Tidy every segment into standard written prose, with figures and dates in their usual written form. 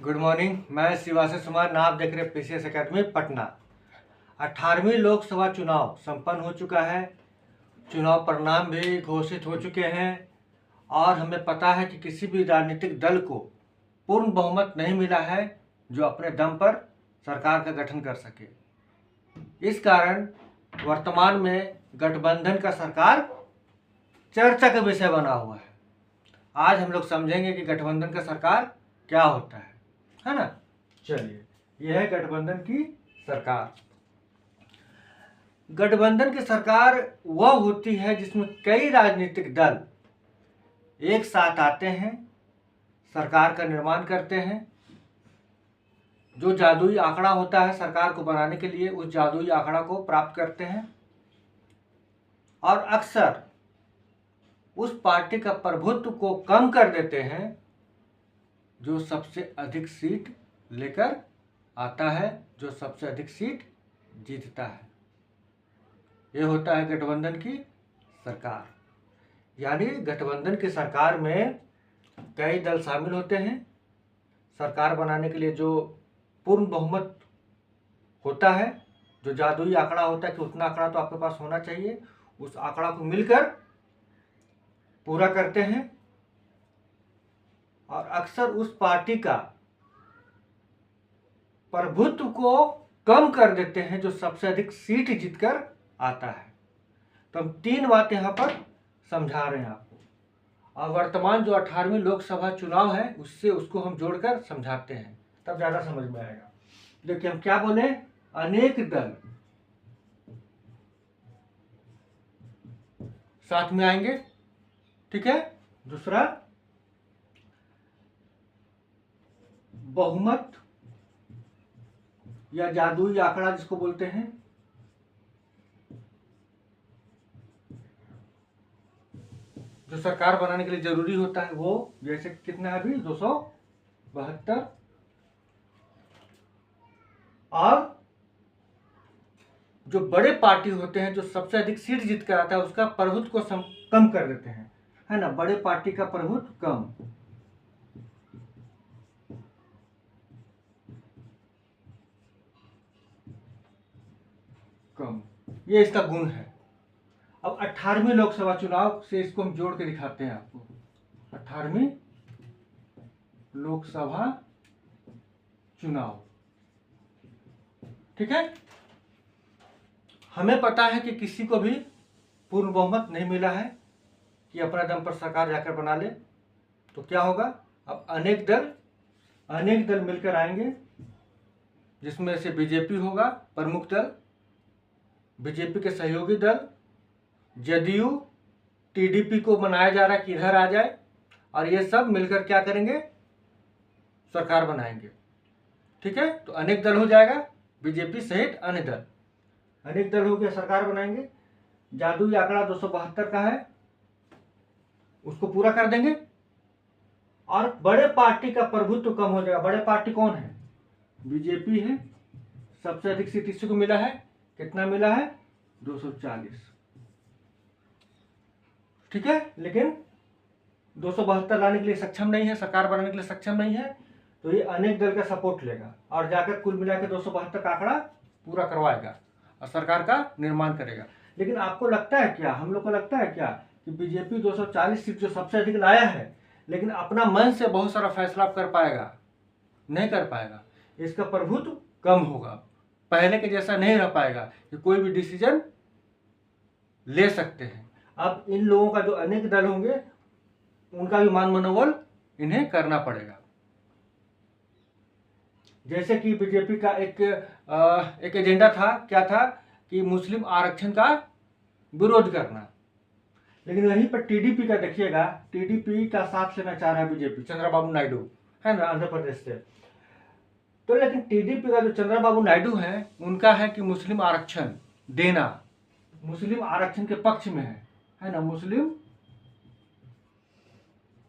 Good morning. मैं शिवाशीष कुमार, आप देख रहे पीसीएस एकेडमी पटना। 18वीं लोकसभा चुनाव संपन्न हो चुका है। चुनाव परिणाम भी घोषित हो चुके हैं और हमें पता है कि किसी भी राजनीतिक दल को पूर्ण बहुमत नहीं मिला है जो अपने दम पर सरकार का गठन कर सके। इस कारण वर्तमान में गठबंधन का सरकार चर्चा का विषय बना हुआ है। आज हम लोग समझेंगे कि गठबंधन का सरकार क्या होता है ना। चलिए, यह है गठबंधन की सरकार। गठबंधन की सरकार वह होती है जिसमें कई राजनीतिक दल एक साथ आते हैं, सरकार का निर्माण करते हैं। जो जादुई आंकड़ा होता है सरकार को बनाने के लिए, उस जादुई आंकड़ा को प्राप्त करते हैं और अक्सर उस पार्टी का प्रभुत्व को कम कर देते हैं जो सबसे अधिक सीट लेकर आता है, जो सबसे अधिक सीट जीतता है। यह होता है गठबंधन की सरकार। यानी गठबंधन की सरकार में कई दल शामिल होते हैं। सरकार बनाने के लिए जो पूर्ण बहुमत होता है, जो जादुई आंकड़ा होता है कि उतना आंकड़ा तो आपके पास होना चाहिए, उस आंकड़ा को मिलकर पूरा करते हैं और अक्सर उस पार्टी का प्रभुत्व को कम कर देते हैं जो सबसे अधिक सीट जीतकर आता है। तो हम तीन बात यहाँ पर समझा रहे हैं आपको और वर्तमान जो 18वीं लोकसभा चुनाव है उसको हम जोड़कर समझाते हैं, तब ज़्यादा समझ में आएगा। देखिए, हम क्या बोले, अनेक दल साथ में आएंगे, ठीक है। दूसरा, बहुमत या जादुई आंकड़ा जिसको बोलते हैं, जो सरकार बनाने के लिए जरूरी होता है, वो जैसे कितना है अभी 272, और जो बड़े पार्टी होते हैं जो सबसे अधिक सीट जीत कर आता है उसका प्रभुत्व को कम कर देते हैं, है ना। बड़े पार्टी का प्रभुत्व कम, ये इसका गुण है। अब 18वीं लोकसभा चुनाव से इसको हम जोड़ के दिखाते हैं आपको। 18वीं लोकसभा चुनाव, ठीक है। हमें पता है कि किसी को भी पूर्ण बहुमत नहीं मिला है कि अपना दम पर सरकार जाकर बना ले, तो क्या होगा, अब अनेक दल मिलकर आएंगे, जिसमें से बीजेपी होगा प्रमुख दल, बीजेपी के सहयोगी दल, जदयू, टीडीपी को बनाया जा रहा है कि इधर आ जाए, और ये सब मिलकर क्या करेंगे, सरकार बनाएंगे, ठीक है। तो अनेक दल हो जाएगा, बीजेपी सहित अन्य दल, अनेक दल हो गया, सरकार बनाएंगे। जादुई आंकड़ा 272 का है, उसको पूरा कर देंगे और बड़े पार्टी का प्रभुत्व कम हो जाएगा। बड़े पार्टी कौन है, बीजेपी है, सबसे अधिक सीट इसी को मिला है। कितना मिला है, 240, ठीक है। लेकिन 272 लाने के लिए सक्षम नहीं है, सरकार बनाने के लिए सक्षम नहीं है, तो ये अनेक दल का सपोर्ट लेगा और जाकर कुल मिलाकर 272 का आंकड़ा पूरा करवाएगा और सरकार का निर्माण करेगा। लेकिन आपको लगता है क्या, हम लोग को लगता है क्या कि बीजेपी 240 सीट जो सबसे अधिक लाया है, लेकिन अपना मन से बहुत सारा फैसला कर पाएगा? नहीं कर पाएगा। इसका प्रभुत्व कम होगा, पहले के जैसा नहीं रह पाएगा कि कोई भी डिसीजन ले सकते हैं। अब इन लोगों का जो अनेक दल होंगे उनका भी मान मनोबल इन्हें करना पड़ेगा। जैसे कि बीजेपी का एक एजेंडा था, क्या था कि मुस्लिम आरक्षण का विरोध करना, लेकिन वहीं पर टीडीपी का देखिएगा, टीडीपी का साथ लेना चाह रहा है बीजेपी, चंद्रबाबू नायडू है ना, आंध्र प्रदेश से। तो लेकिन टीडीपी का जो चंद्रबाबू नायडू है, उनका है कि मुस्लिम आरक्षण देना, मुस्लिम आरक्षण के पक्ष में है ना, मुस्लिम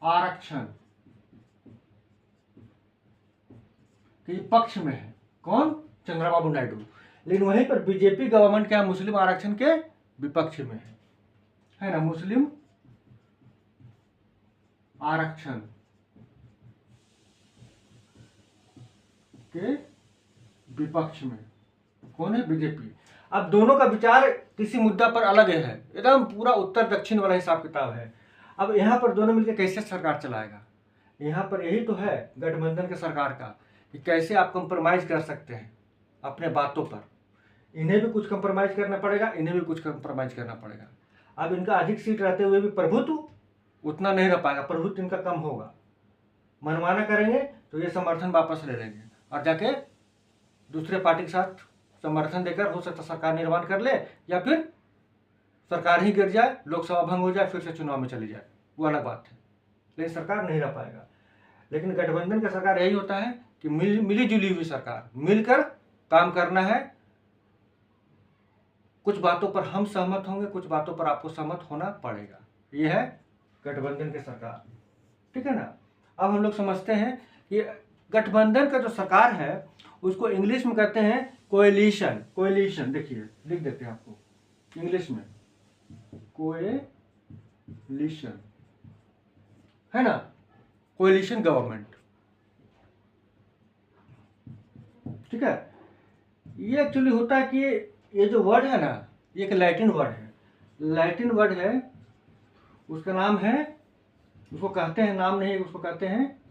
आरक्षण के पक्ष में है कौन, चंद्रबाबू नायडू। लेकिन वहीं पर बीजेपी गवर्नमेंट क्या है, मुस्लिम आरक्षण के विपक्ष में है ना, मुस्लिम आरक्षण के विपक्ष में। कौन है? बीजेपी। अब दोनों का विचार किसी मुद्दा पर अलग है, एकदम पूरा उत्तर दक्षिण वाला हिसाब किताब है। अब यहाँ पर दोनों मिलकर कैसे सरकार चलाएगा? यहाँ पर यही तो है गठबंधन के सरकार का, कि कैसे आप कंप्रोमाइज कर सकते हैं अपने बातों पर। इन्हें भी कुछ कंप्रोमाइज करना पड़ेगा, इन्हें भी कुछ कंप्रोमाइज करना पड़ेगा। अब इनका अधिक सीट रहते हुए भी प्रभुत्व उतना नहीं रह पाएगा, प्रभुत्व इनका कम होगा। मनमाना करेंगे तो ये समर्थन वापस ले लेंगे और जाके दूसरे पार्टी के साथ समर्थन देकर हो सकता सरकार निर्माण कर ले, या फिर सरकार ही गिर जाए, लोकसभा भंग हो जाए, फिर से चुनाव में चली जाए, वो अलग बात है। लेकिन सरकार नहीं रह पाएगा। लेकिन गठबंधन का सरकार यही होता है कि मिली जुली हुई सरकार, मिलकर काम करना है। कुछ बातों पर हम सहमत होंगे, कुछ बातों पर आपको सहमत होना पड़ेगा। ये है गठबंधन की सरकार, ठीक है ना। अब हम लोग समझते हैं कि गठबंधन का जो सरकार है उसको इंग्लिश में कहते हैं कोएलिशन। कोएलिशन देखिए, लिख देते हैं आपको इंग्लिश में, कोएलिशन, है ना, कोएलिशन गवर्नमेंट, ठीक है। ये एक्चुअली होता है कि ये जो वर्ड है ना, ये एक लैटिन वर्ड है। लैटिन वर्ड है, उसका नाम है, उसको कहते हैं, नाम नहीं, उसको कहते हैं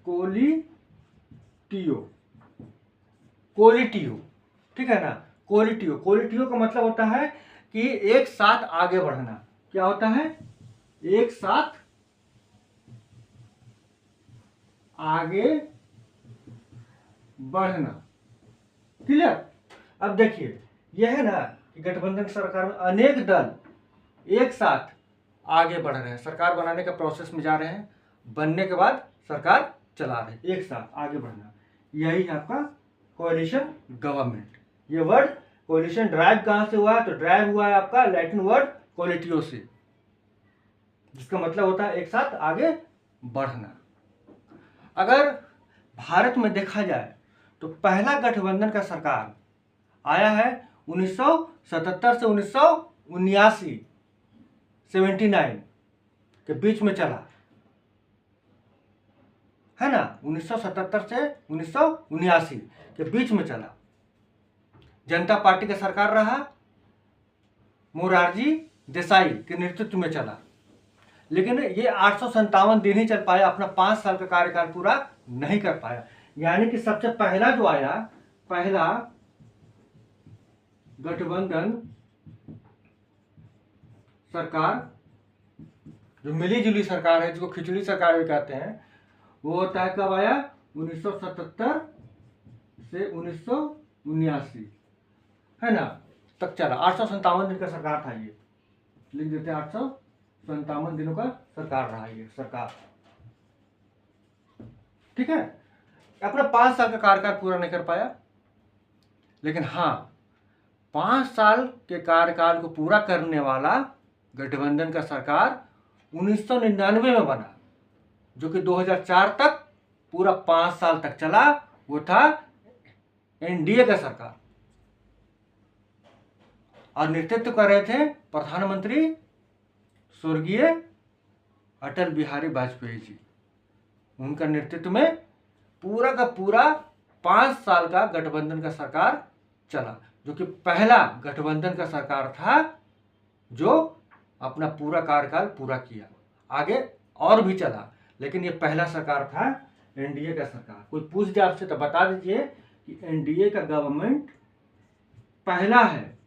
कोलिटियो। कोलिटियो, ठीक है ना। कोलिटियो, कोलिटियो का मतलब होता है कि एक साथ आगे बढ़ना। क्या होता है? एक साथ आगे बढ़ना, क्लियर। अब देखिए, यह है ना कि गठबंधन सरकार में अनेक दल एक साथ आगे बढ़ रहे हैं, सरकार बनाने का प्रोसेस में जा रहे हैं, बनने के बाद सरकार चला रहे हैं, एक साथ आगे बढ़ना। यही है आपका कोएलिशन गवर्नमेंट। ये वर्ड कोएलिशन ड्राइव कहां से हुआ है? तो ड्राइव हुआ है आपका लैटिन वर्ड कोलिटियो से, जिसका मतलब होता है एक साथ आगे बढ़ना। अगर भारत में देखा जाए तो पहला गठबंधन का सरकार आया है 1977 से 1979, 79 के बीच में चला है ना। 1977 से 1979 के बीच में चला। जनता पार्टी का सरकार रहा, मोरारजी देसाई के नेतृत्व में चला। लेकिन ये 857 दिन ही चल पाया, अपना 5 साल का कार्यकाल पूरा नहीं कर पाया। यानी कि सबसे पहला जो आया, पहला गठबंधन सरकार, जो मिली जुली सरकार है, जिसको खिचड़ी सरकार भी कहते हैं, वो होता है कब आया? 1977 से 1979, है ना, तक चला। 857 दिन का सरकार था ये, लिख देते हैं 857 दिनों का सरकार रहा ये सरकार, ठीक है। अपना 5 साल का कार्यकाल पूरा नहीं कर पाया, लेकिन हाँ 5 साल के कार्यकाल को पूरा करने वाला गठबंधन का सरकार 1999 में बना, जो कि 2004 तक पूरा 5 साल तक चला। वो था एनडीए का सरकार, और नेतृत्व कर रहे थे प्रधानमंत्री स्वर्गीय अटल बिहारी वाजपेयी जी। उनका नेतृत्व में पूरा का पूरा 5 साल का गठबंधन का सरकार चला, जो कि पहला गठबंधन का सरकार था जो अपना पूरा कार्यकाल पूरा किया। आगे और भी चला, लेकिन ये पहला सरकार था एनडीए का सरकार। कोई पूछ दे आपसे तो बता दीजिए कि एनडीए का गवर्नमेंट पहला है,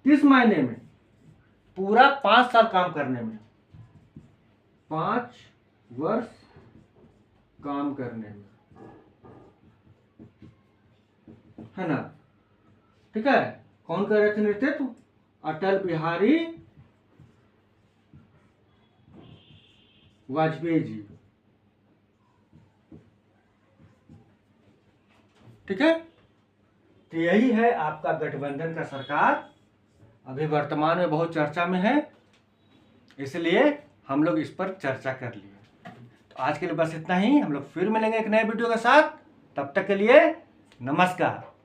किस मायने में? पूरा 5 साल काम करने में, 5 वर्ष काम करने में, है ना, ठीक है। कौन कर रहे थे नेतृत्व? अटल बिहारी वाजपेयी जी, ठीक है। तो यही है आपका गठबंधन का सरकार, अभी वर्तमान में बहुत चर्चा में है, इसलिए हम लोग इस पर चर्चा कर लिए। तो आज के लिए बस इतना ही, हम लोग फिर मिलेंगे एक नए वीडियो के साथ। तब तक के लिए नमस्कार।